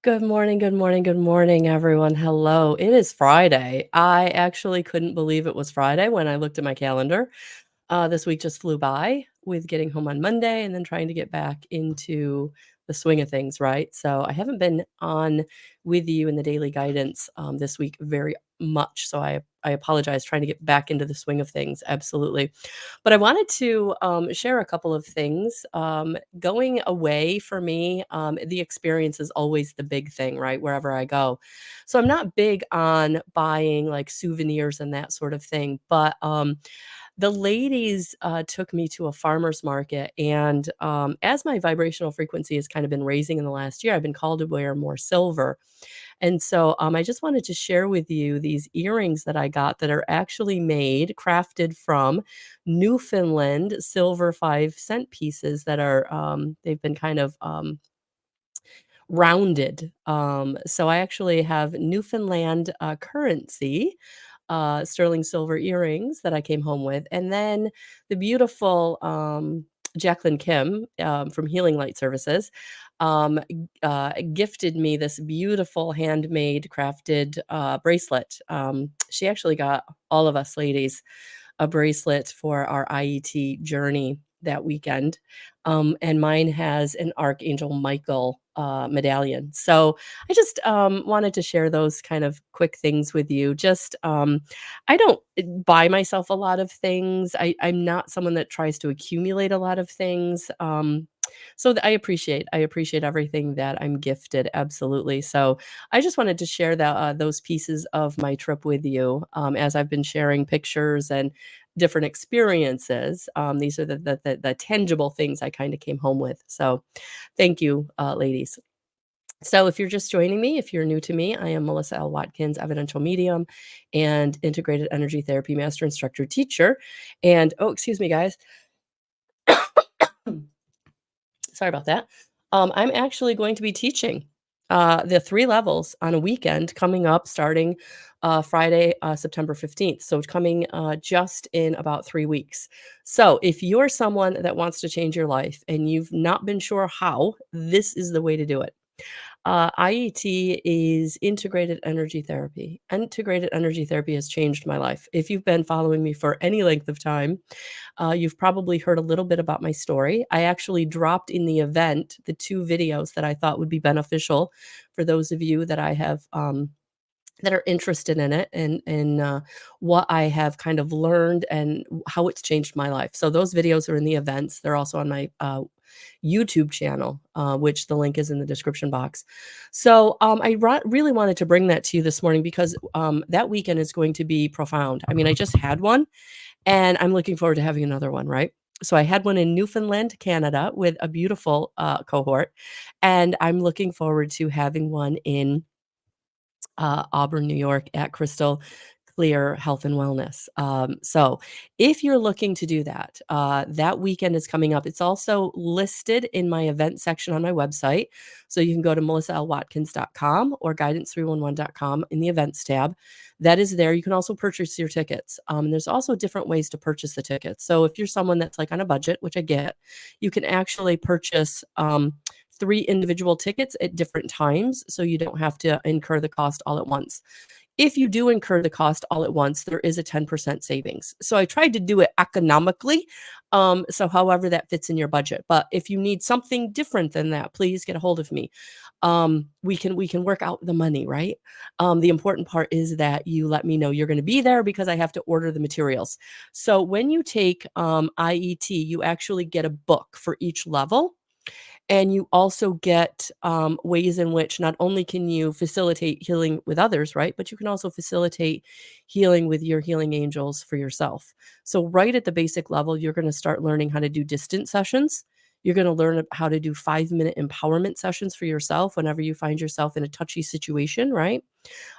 Good morning, good morning, good morning, everyone. Hello. It is Friday. I actually couldn't believe it was Friday when I looked at my calendar. This week just flew by with getting home on Monday and then trying to get back into the swing of things, right? So I haven't been on with you in the daily guidance this week very much. So I apologize trying to get back into the swing of things. Absolutely. But I wanted to share a couple of things. Going away for me, the experience is always the big thing, right? Wherever I go. So I'm not big on buying like souvenirs and that sort of thing. But the ladies took me to a farmer's market. And as my vibrational frequency has kind of been raising in the last year, I've been called to wear more silver. And so I just wanted to share with you these earrings that I got that are actually made, crafted from Newfoundland silver 5 cent pieces that are, they've been kind of rounded. So I actually have Newfoundland currency, sterling silver earrings that I came home with, and then the beautiful Jacqueline Kim from Healing Light Services gifted me this beautiful handmade crafted bracelet. She actually got all of us ladies a bracelet for our IET journey that weekend. And mine has an Archangel Michael medallion. So I just wanted to share those kind of quick things with you. Just, I don't buy myself a lot of things. I'm not someone that tries to accumulate a lot of things. I appreciate everything that I'm gifted. Absolutely. So I just wanted to share that those pieces of my trip with you as I've been sharing pictures and different experiences. These are the tangible things I kind of came home with. So thank you, ladies. So if you're just joining me, if you're new to me, I am Melissa L. Watkins, evidential medium and integrated energy therapy master instructor teacher. And oh, excuse me, guys. Sorry about that. I'm actually going to be teaching the 3 levels on a weekend coming up starting Friday, September 15th. So coming just in about 3 weeks. So if you're someone that wants to change your life and you've not been sure how, this is the way to do it. IET is integrated energy therapy. Integrated energy therapy has changed my life. If you've been following me for any length of time, you've probably heard a little bit about my story. I actually dropped in the event the 2 videos that I thought would be beneficial for those of you that I have that are interested in it and what I have kind of learned and how it's changed my life. So those videos are in the events. They're also on my YouTube channel, which the link is in the description box. So really wanted to bring that to you this morning because that weekend is going to be profound. I mean, I just had one and I'm looking forward to having another one, right? So I had one in Newfoundland, Canada with a beautiful cohort. And I'm looking forward to having one in Auburn, New York at Crystal Clear Health and Wellness. So if you're looking to do that, that weekend is coming up. It's also listed in my event section on my website. So you can go to melissallwatkins.com or guidance311.com in the events tab. That is there. You can also purchase your tickets. There's also different ways to purchase the tickets. So if you're someone that's like on a budget, which I get, you can actually purchase 3 individual tickets at different times. So you don't have to incur the cost all at once. If you do incur the cost all at once, there is a 10% savings. So I tried to do it economically. So however that fits in your budget. But if you need something different than that, please get a hold of me. We can work out the money, right? The important part is that you let me know you're going to be there because I have to order the materials. So when you take IET, you actually get a book for each level. And you also get ways in which not only can you facilitate healing with others, right? But you can also facilitate healing with your healing angels for yourself. So, right at the basic level, you're going to start learning how to do distant sessions. You're going to learn how to do 5-minute empowerment sessions for yourself whenever you find yourself in a touchy situation, right?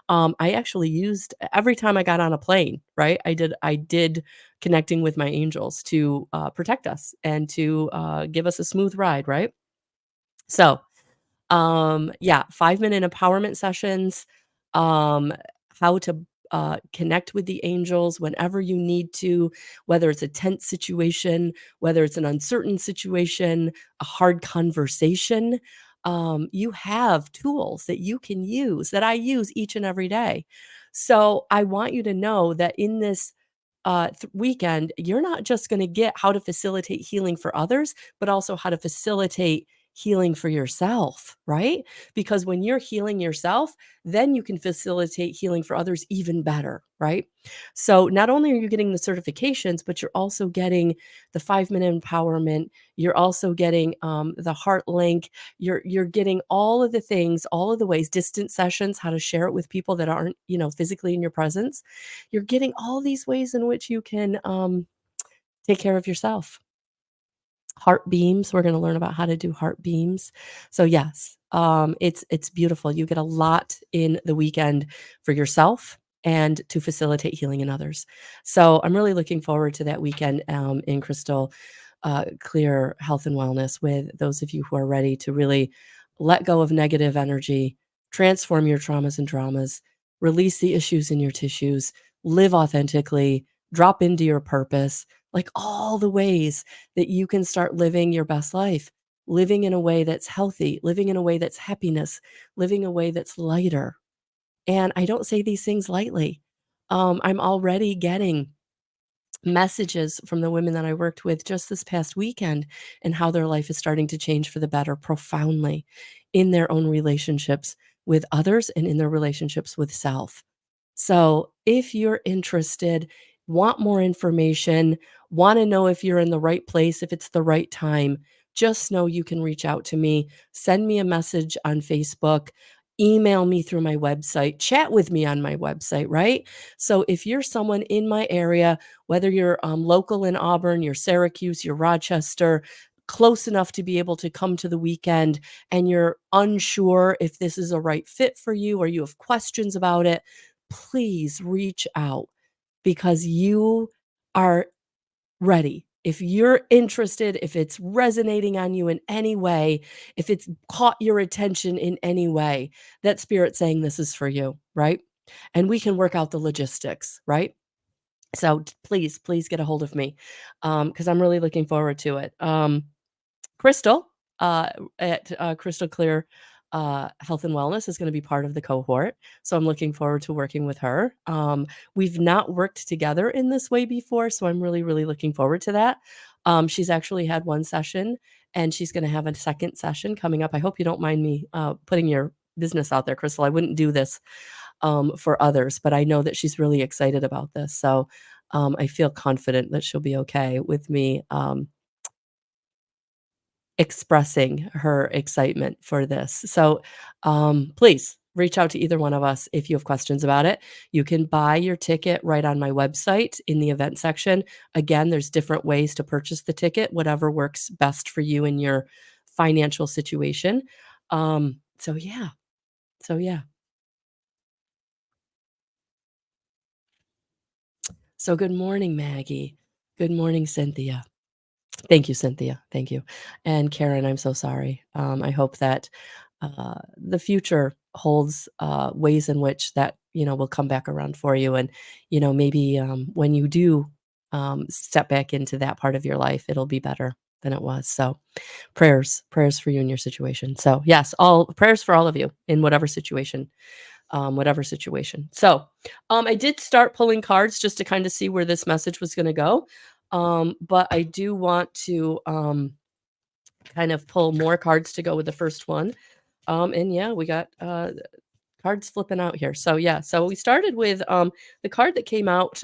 I actually used every time I got on a plane, right? I did connecting with my angels to protect us and to give us a smooth ride, right? So, yeah, 5-minute empowerment sessions, um, how to connect with the angels whenever you need to, whether it's a tense situation, whether it's an uncertain situation, a hard conversation. You have tools that you can use that I use each and every day. So I want you to know that in this weekend, you're not just going to get how to facilitate healing for others, but also how to facilitate healing for yourself, right? Because when you're healing yourself, then you can facilitate healing for others even better, right? So not only are you getting the certifications, but you're also getting the 5 minute empowerment. You're also getting the heart link. You're getting all of the things, all of the ways, distant sessions, how to share it with people that aren't, physically in your presence. You're getting all these ways in which you can take care of yourself. Heart beams, we're gonna learn about how to do heart beams. So yes, it's beautiful. You get a lot in the weekend for yourself and to facilitate healing in others. So I'm really looking forward to that weekend in Crystal Clear Health and Wellness with those of you who are ready to really let go of negative energy, transform your traumas and dramas, release the issues in your tissues, live authentically, drop into your purpose, like all the ways that you can start living your best life, living in a way that's healthy, living in a way that's happiness, living a way that's lighter. And I don't say these things lightly. I'm already getting messages from the women that I worked with just this past weekend and how their life is starting to change for the better profoundly in their own relationships with others and in their relationships with self. So, if you're interested, want more information, want to know if you're in the right place, if it's the right time, just know you can reach out to me, send me a message on Facebook, email me through my website, chat with me on my website, right? So, if you're someone in my area, whether you're local in Auburn, you're Syracuse, you're Rochester, close enough to be able to come to the weekend and you're unsure if this is a right fit for you or you have questions about it, please reach out because you are ready. If you're interested, if it's resonating on you in any way, if it's caught your attention in any way, that spirit saying this is for you, right? And we can work out the logistics, right? So please, please get a hold of me because I'm really looking forward to it. Crystal, at, Crystal Clear, Health and Wellness is gonna be part of the cohort, so I'm looking forward to working with her. We've not worked together in this way before, so I'm really, really looking forward to that. She's actually had 1 session, and she's gonna have a second session coming up. I hope you don't mind me, putting your business out there, Crystal. I wouldn't do this, for others, but I know that she's really excited about this, so, I feel confident that she'll be okay with me, expressing her excitement for this. So, please reach out to either one of us if you have questions about it. You can buy your ticket right on my website in the event section. Again, there's different ways to purchase the ticket, whatever works best for you in your financial situation. So yeah. So yeah. So good morning, Maggie. Good morning, Cynthia. Thank you, Cynthia. Thank you. And Karen, I'm so sorry. I hope that the future holds ways in which that will come back around for you, and maybe when you do step back into that part of your life, it'll be better than it was. So prayers for you in your situation. So yes, all prayers for all of you in whatever situation, whatever situation. So, I did start pulling cards just to kind of see where this message was going to go. But I do want to kind of pull more cards to go with the first one. And yeah, we got cards flipping out here. So yeah, so we started with the card that came out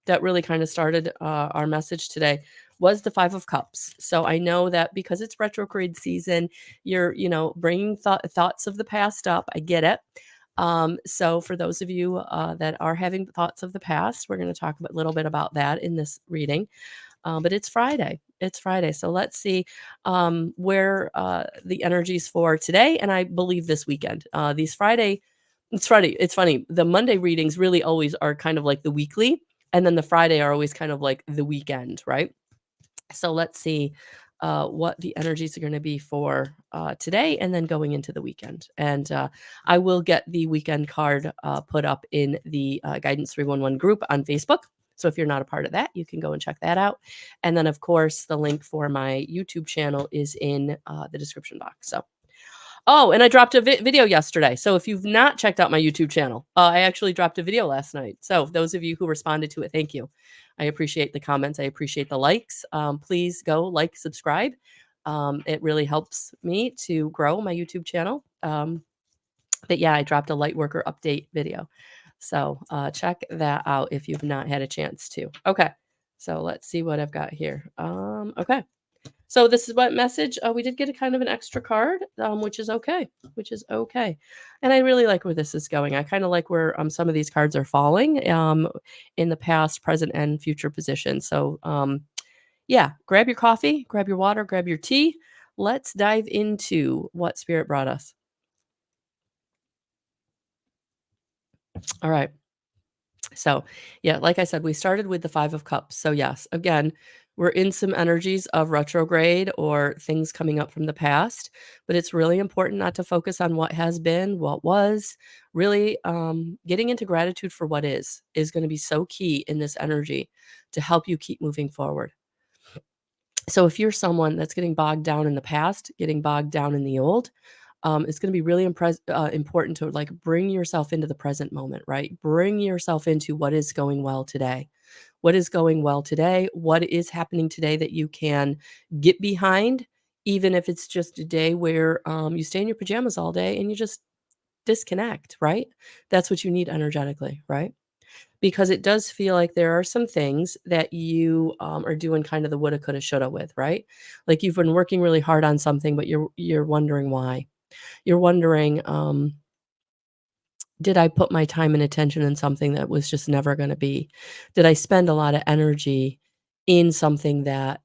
that really kind of started our message today was the 5 of Cups. So I know that because it's retrograde season, you're bringing thoughts of the past up. I get it. So for those of you that are having thoughts of the past, we're going to talk a little bit about that in this reading. But it's Friday. It's Friday. So let's see where the energies for today. And I believe this weekend. These Friday, it's Friday. It's funny. The Monday readings really always are kind of like the weekly. And then the Friday are always kind of like the weekend, right? So let's see what the energies are going to be for today and then going into the weekend. And I will get the weekend card put up in the Guidance 311 group on Facebook. So if you're not a part of that, you can go and check that out. And then, of course, the link for my YouTube channel is in the description box. So, Oh, and I dropped a video yesterday. So if you've not checked out my YouTube channel, I actually dropped a video last night. So those of you who responded to it, thank you. I appreciate the comments. I appreciate the likes. Please go like, subscribe. It really helps me to grow my YouTube channel. But yeah, I dropped a light worker update video. So check that out if you've not had a chance to. Okay. So let's see what I've got here. Okay. So this is what message. We did get a kind of an extra card, which is okay, which is okay. And I really like where this is going. I kind of like where some of these cards are falling in the past, present, and future position. So yeah, grab your coffee, grab your water, grab your tea. Let's dive into what Spirit brought us. All right. So, yeah, like I said, we started with the 5 of cups. So, yes, again, we're in some energies of retrograde or things coming up from the past, but it's really important not to focus on what has been, what was. Really, getting into gratitude for what is going to be so key in this energy to help you keep moving forward. So, if you're someone that's getting bogged down in the past, getting bogged down in the old, it's going to be really important to like bring yourself into the present moment, right? Bring yourself into what is going well today. What is going well today? What is happening today that you can get behind, even if it's just a day where you stay in your pajamas all day and you just disconnect, right? That's what you need energetically, right? Because it does feel like there are some things that you are doing kind of the woulda, coulda, shoulda with, right? Like you've been working really hard on something, but you're wondering why. You're wondering, did I put my time and attention in something that was just never gonna be? Did I spend a lot of energy in something that,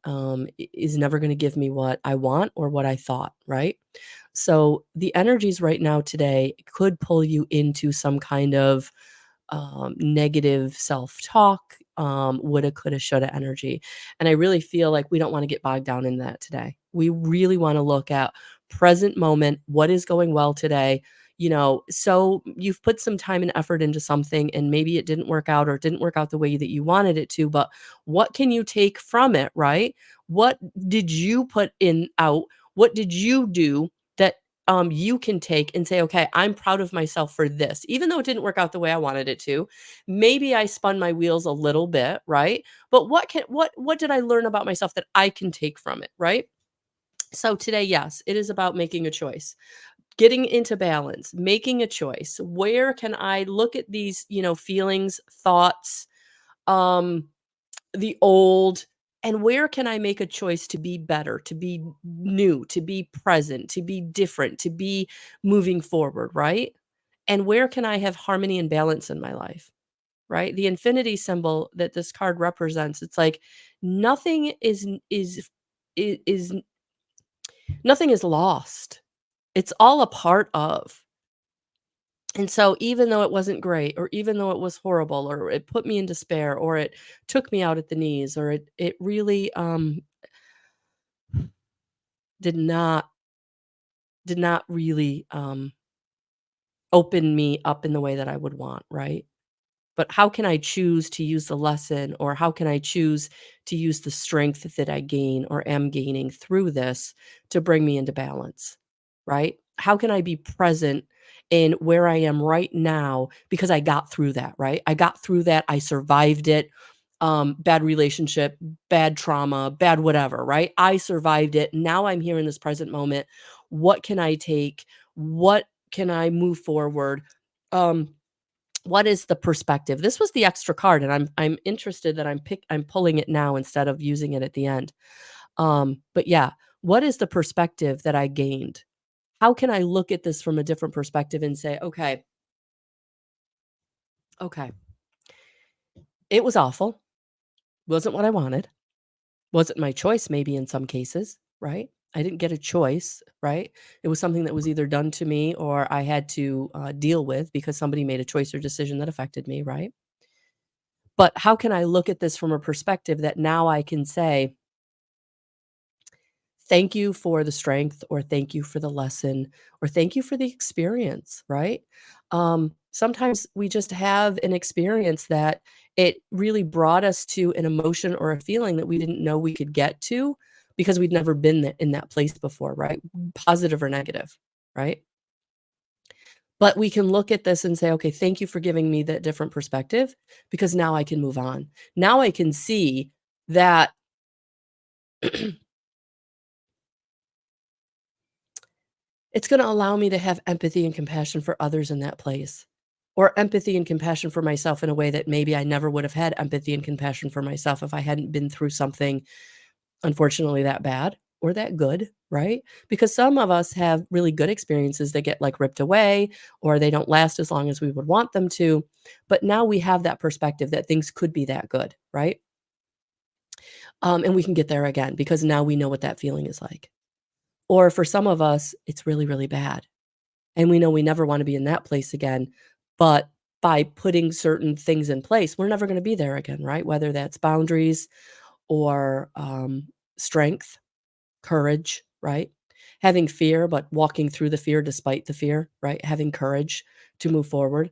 is never gonna give me what I want or what I thought, right? So, the energies right now today could pull you into some kind of, negative self-talk, woulda, coulda, shoulda energy, and I really feel like we don't wanna get bogged down in that today. We really wanna look at present moment, what is going well today, so you've put some time and effort into something and maybe it didn't work out or it didn't work out the way that you wanted it to, but what can you take from it, right? What did you put in out? What did you do that you can take and say, okay, I'm proud of myself for this, even though it didn't work out the way I wanted it to. Maybe I spun my wheels a little bit, right? But what did I learn about myself that I can take from it, right? So today, yes, it is about making a choice, getting into balance, making a choice. Where can I look at these, feelings, thoughts, um, the old, and where can I make a choice to be better, to be new, to be present, to be different, to be moving forward, right? And where can I have harmony and balance in my life, right? The infinity symbol that this card represents, it's like nothing is nothing is lost. It's all a part of. And so even though it wasn't great, or even though it was horrible, or it put me in despair, or it took me out at the knees, or it really did not did not really open me up in the way that I would want, right? But how can I choose to use the lesson, or how can I choose to use the strength that I gain or am gaining through this to bring me into balance, right? How can I be present in where I am right now because I got through that, right? I got through that, I survived it. Bad relationship, bad trauma, bad whatever, right? I survived it. Now I'm here in this present moment. What can I take? What can I move forward? Um, what is the perspective? This was the extra card, and I'm interested that I'm pulling it now instead of using it at the end. But yeah, what is the perspective that I gained? How can I look at this from a different perspective and say, okay, okay, it was awful, wasn't what I wanted, wasn't my choice, maybe in some cases, right? I didn't get a choice, right? It was something that was either done to me or I had to deal with because somebody made a choice or decision that affected me, right? But how can I look at this from a perspective that now I can say, thank you for the strength, or thank you for the lesson, or thank you for the experience, right? Sometimes we just have an experience that it really brought us to an emotion or a feeling that we didn't know we could get to because we'd never been in that place before, right? Positive or negative. right? But we can look at this and say, "Okay, thank you for giving me that different perspective because now I can move on. Now I can see that it's gonna allow me to have empathy and compassion for others in that place, or empathy and compassion for myself in a way that maybe I never would have had empathy and compassion for myself if I hadn't been through something, unfortunately, that bad or that good, right? Because some of us have really good experiences that get, like, ripped away, or they don't last as long as we would want them to, but now we have that perspective that things could be that good, right? And we can get there again because now we know what that feeling is like. Or for some of us, it's really, really bad. And we know we never wanna be in that place again, but by putting certain things in place, we're never gonna be there again, right? Whether that's boundaries or, strength, courage, right? Having fear, but walking through the fear despite the fear, right? Having courage to move forward.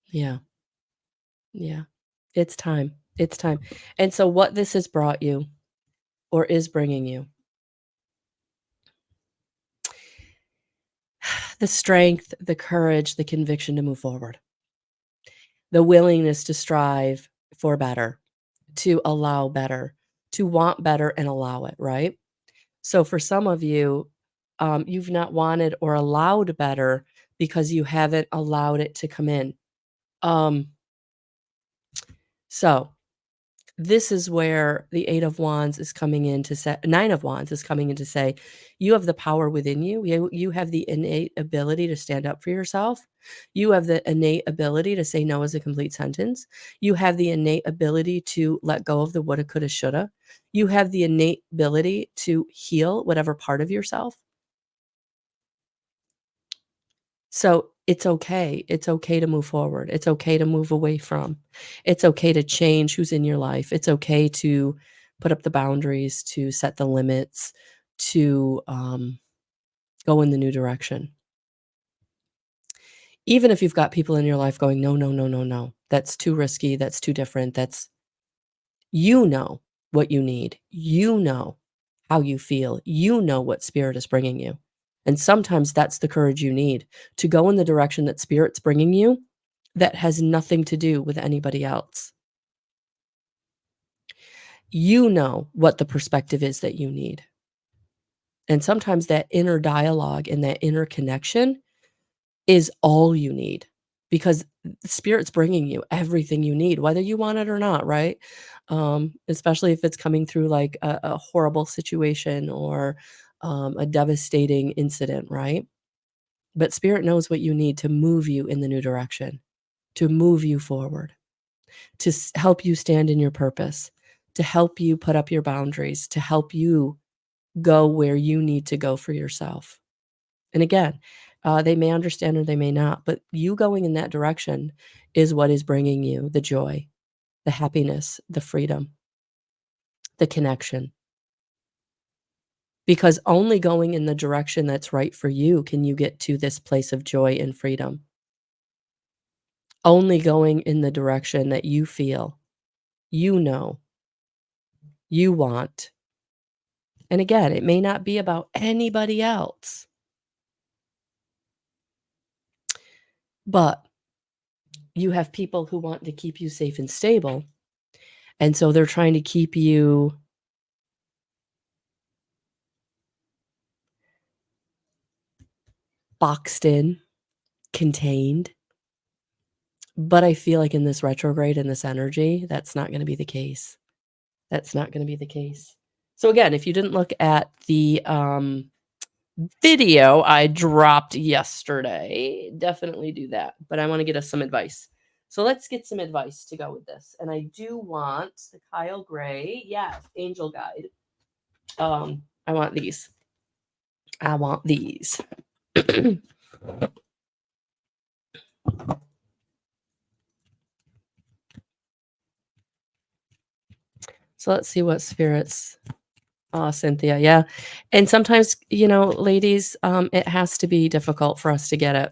Yeah, yeah. It's time, it's time. And so what this has brought you or is bringing you, the strength, the courage, the conviction to move forward, the willingness to strive for better, to allow better, to want better and allow it, right? So for some of you, you've not wanted or allowed better because you haven't allowed it to come in. Um, so this is where the 8 of Wands is coming in to say 9 of Wands is coming in to say, you have the power within you. You have the innate ability to stand up for yourself. You have the innate ability to say no as a complete sentence. You have the innate ability to let go of the woulda, coulda, shoulda. You have the innate ability to heal whatever part of yourself. So it's okay. It's okay to move forward. It's okay to move away from. It's okay to change who's in your life. It's okay to put up the boundaries, to set the limits, to go in the new direction. Even if you've got people in your life going, no, no, no, no, no, that's too risky. That's too different. That's, you know what you need. You know how you feel. You know what spirit is bringing you. And sometimes that's the courage you need to go in the direction that spirit's bringing you that has nothing to do with anybody else. You know what the perspective is that you need. And sometimes that inner dialogue and that inner connection is all you need because spirit's bringing you everything you need, whether you want it or not, right? Especially if it's coming through like a horrible situation or a devastating incident, right? But spirit knows what you need to move you in the new direction, to move you forward, to help you stand in your purpose, to help you put up your boundaries, to help you go where you need to go for yourself. And again, they may understand or they may not, but you going in that direction is what is bringing you the joy, the happiness, the freedom, the connection. Because only going in the direction that's right for you can you get to this place of joy and freedom. Only going in the direction that you feel, you know, you want. And again, it may not be about anybody else, but you have people who want to keep you safe and stable. And so they're trying to keep you boxed in, contained. But I feel like in this retrograde and this energy, that's not going to be the case. That's not going to be the case. So again, if you didn't look at the video I dropped yesterday, definitely do that. But I want to get us some advice. So let's get some advice to go with this. And I do want the Kyle Gray, yes, Angel Guide. I want these. I want these. So let's see what spirits. Oh, Cynthia, yeah. And sometimes, ladies, it has to be difficult for us to get it.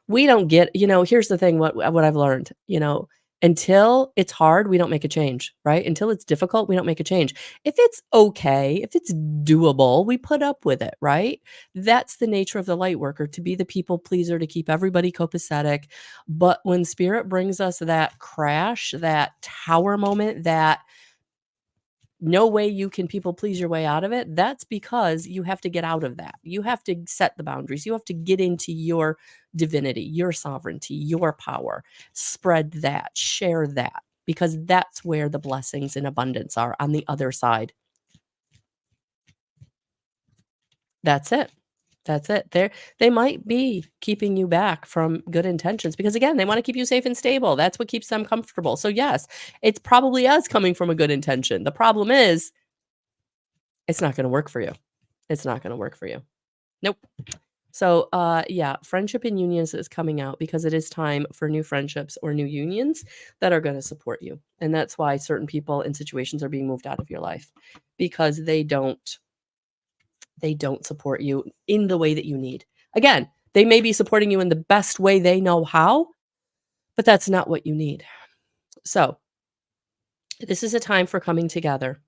We don't get, here's the thing, what I've learned, Until it's hard, we don't make a change, right? Until it's difficult, we don't make a change. If it's okay, if it's doable, we put up with it, right? That's the nature of the light worker, to be the people pleaser, to keep everybody copacetic. But when spirit brings us that crash, that tower moment, that no way you can people please your way out of it, that's because you have to get out of that. You have to set the boundaries. You have to get into your divinity, your sovereignty, your power. Spread that, share that, because that's where the blessings and abundance are on the other side. That's it. That's it. They might be keeping you back from good intentions because again, they want to keep you safe and stable. That's what keeps them comfortable. So yes, it's probably us coming from a good intention. The problem is it's not going to work for you. It's not going to work for you. Nope. So, yeah, friendship and unions is coming out because it is time for new friendships or new unions that are going to support you. And that's why certain people and situations are being moved out of your life because they don't support you in the way that you need. Again, they may be supporting you in the best way they know how, but that's not what you need. So, this is a time for coming together.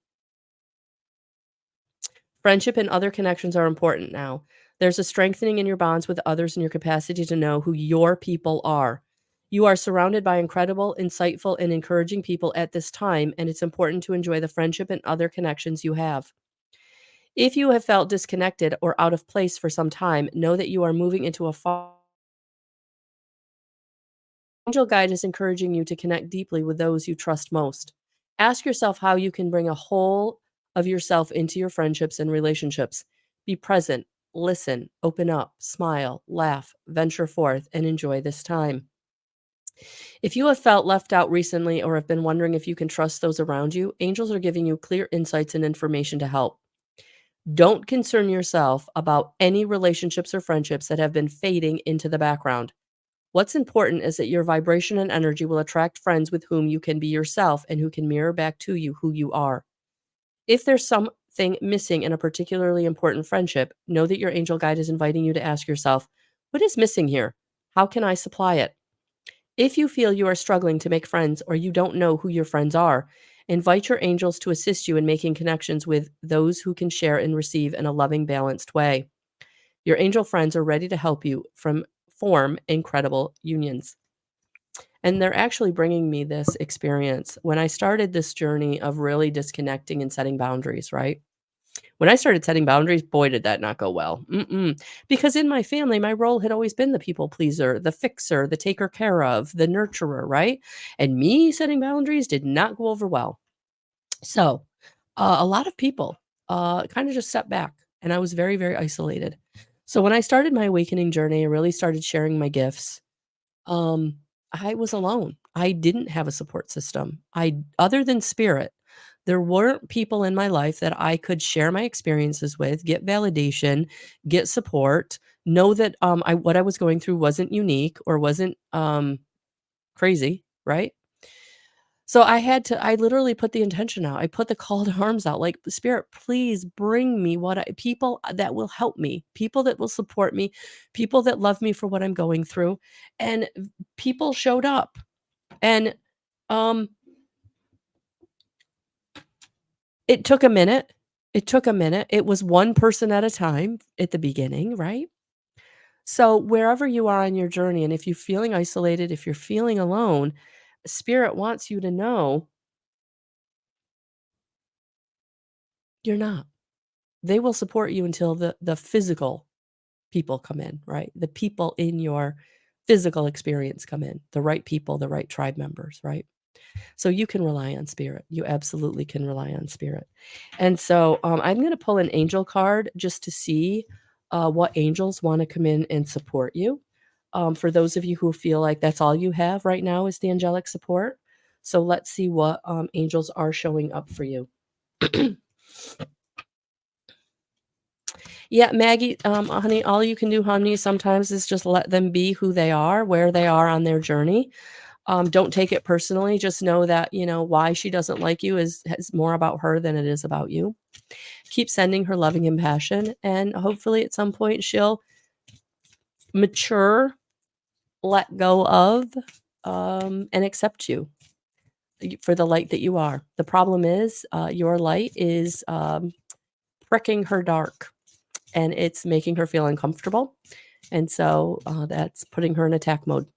Friendship and other connections are important now. There's a strengthening in your bonds with others and your capacity to know who your people are. You are surrounded by incredible, insightful, and encouraging people at this time, and it's important to enjoy the friendship and other connections you have. If you have felt disconnected or out of place for some time, know that you are moving into a far angel guide is encouraging you to connect deeply with those you trust most. Ask yourself how you can bring a whole of yourself into your friendships and relationships. Be present, listen, open up, smile, laugh, venture forth, and enjoy this time. If you have felt left out recently or have been wondering if you can trust those around you, angels are giving you clear insights and information to help. Don't concern yourself about any relationships or friendships that have been fading into the background. What's important is that your vibration and energy will attract friends with whom you can be yourself and who can mirror back to you who you are. If there's something missing in a particularly important friendship, know that your angel guide is inviting you to ask yourself, what is missing here? How can I supply it? If you feel you are struggling to make friends or you don't know who your friends are, invite your angels to assist you in making connections with those who can share and receive in a loving, balanced way. Your angel friends are ready to help you form incredible unions. And they're actually bringing me this experience when I started this journey of really disconnecting and setting boundaries, right? When I started setting boundaries, boy, did that not go well. Because in my family, my role had always been the people pleaser, the fixer, the taker care of, the nurturer, right? And me setting boundaries did not go over well. So a lot of people kind of just stepped back, and I was very, very isolated. So when I started my awakening journey, I really started sharing my gifts. um, I was alone. I didn't have a support system. Other than spirit, there weren't people in my life that I could share my experiences with, get validation, get support, know that what I was going through wasn't unique or wasn't crazy, right? So I literally put the intention out. I put the call to arms out like, "Spirit, please bring me people that will help me, people that will support me, people that love me for what I'm going through." And people showed up. And um it took a minute. It took a minute. It was one person at a time at the beginning, right? So wherever you are on your journey, and if you're feeling isolated, if you're feeling alone, Spirit wants you to know you're not. They will support you until the physical people come in, right? The people in your physical experience come in, the right people, the right tribe members, right? So you can rely on spirit. You absolutely can rely on spirit. And so I'm going to pull an angel card just to see what angels want to come in and support you. For those of you who feel like that's all you have right now is the angelic support. So let's see what angels are showing up for you. Yeah, Maggie, honey, all you can do, honey, sometimes is just let them be who they are, where they are on their journey. Don't take it personally. Just know that, why she doesn't like you is more about her than it is about you. Keep sending her loving compassion, and hopefully at some point she'll mature, let go of, and accept you. for the light that you are. The problem is your light is pricking her dark, and it's making her feel uncomfortable. And so that's putting her in attack mode.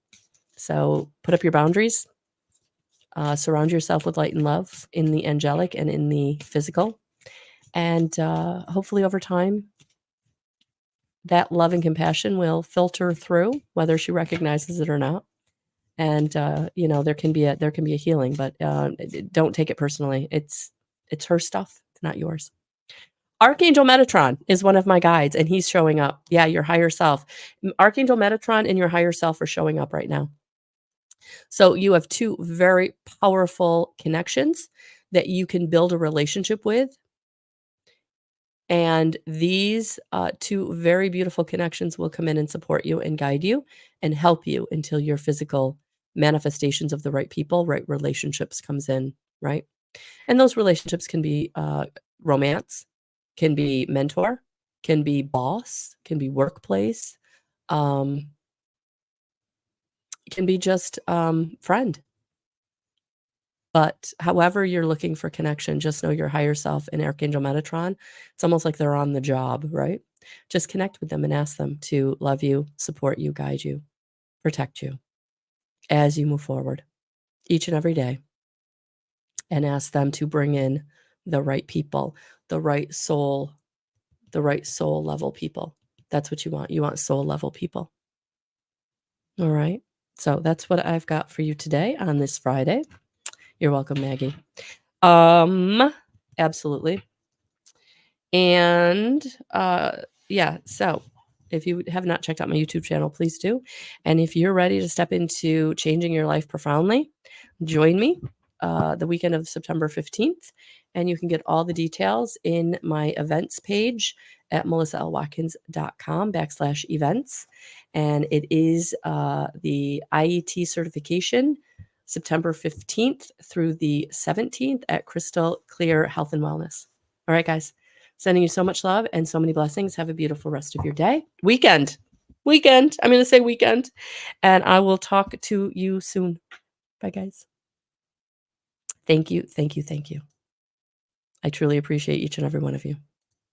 So put up your boundaries, surround yourself with light and love in the angelic and in the physical. And hopefully over time, that love and compassion will filter through, whether she recognizes it or not. And there can be a healing, but don't take it personally. It's her stuff. It's not yours. Archangel Metatron is one of my guides, and he's showing up. Yeah, your higher self. Archangel Metatron and your higher self are showing up right now. So you have two very powerful connections that you can build a relationship with. And these two very beautiful connections will come in and support you and guide you and help you until your physical manifestations of the right people, right relationships comes in, right? And those relationships can be romance, can be mentor, can be boss, can be workplace, um, can be just friend. But however you're looking for connection, just know your higher self and Archangel Metatron, it's almost like they're on the job, right? Just connect with them and ask them to love you, support you, guide you, protect you as you move forward each and every day. And ask them to bring in the right people, the right soul level people. That's what you want. You want soul level people. All right. So that's what I've got for you today on this Friday. You're welcome, Maggie. Absolutely. And yeah, so if you have not checked out my YouTube channel, please do. And if you're ready to step into changing your life profoundly, join me the weekend of September 15th. And you can get all the details in my events page at melissaalwatkins.com/events. And it is the IET certification September 15th through the 17th at Crystal Clear Health and Wellness. All right, guys. Sending you so much love and so many blessings. Have a beautiful rest of your day. Weekend. I'm going to say weekend. And I will talk to you soon. Bye, guys. Thank you. Thank you. Thank you. I truly appreciate each and every one of you.